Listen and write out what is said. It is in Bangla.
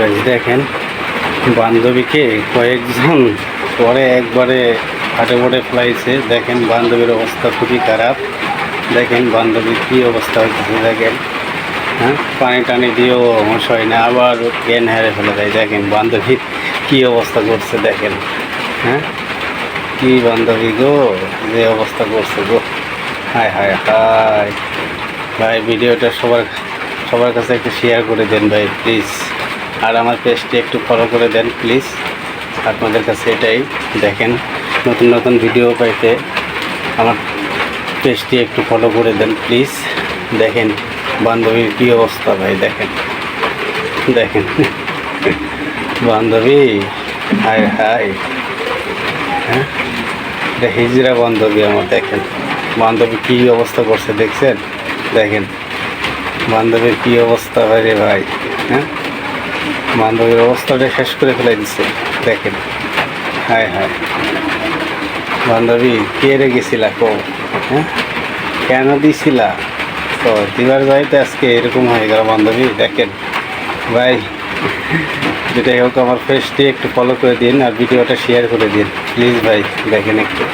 গাইস দেখেন বান্ধবীকে কয়েকজন পরে একবারে হাটে পড়ে ফেলাইছে। দেখেন বান্ধবীর অবস্থা খুবই খারাপ। দেখেন বান্ধবীর কী অবস্থা হয়েছে দেখেন। হ্যাঁ, পানি টানি দিয়েও মশাই না, আবার জ্ঞান হারে ফেলে দেয়। দেখেন বান্ধবীর কী অবস্থা করছে দেখেন। হ্যাঁ, কী বান্ধবী গো, যে অবস্থা করছে গো। হায় হায় হায় ভাই, ভিডিওটা সবার কাছে একটু শেয়ার করে দেন ভাই প্লিজ, আর আমার পেজটি একটু ফলো করে দেন প্লিজ। আপনাদের কাছে এটাই। দেখেন নতুন নতুন ভিডিও পাইতে আমার পেজটি একটু ফলো করে দেন প্লিজ। দেখেন বান্ধবীর কী অবস্থা ভাই, দেখেন দেখেন বান্ধবী, হায় হায়। হ্যাঁ, এটা হিজড়া বান্ধবী আমার। দেখেন বান্ধবী কী অবস্থা করছে দেখছেন। দেখেন বান্ধবীর কী অবস্থা হয় রে ভাই। হ্যাঁ, বান্ধবীর অবস্থাটা শেষ করে ফেলে দিচ্ছে দেখেন। হায় হায়, বান্ধবী কে রে গেছিলা কো? হ্যাঁ, কেন দিছিলা? তো দিবার যাইতে আজকে এরকম হয়ে গেল বান্ধবী। দেখেন ভাই, যেটাই হোক আমার পেজটি একটু ফলো করে দিন আর ভিডিওটা শেয়ার করে দিন প্লিজ ভাই। দেখেন একটু।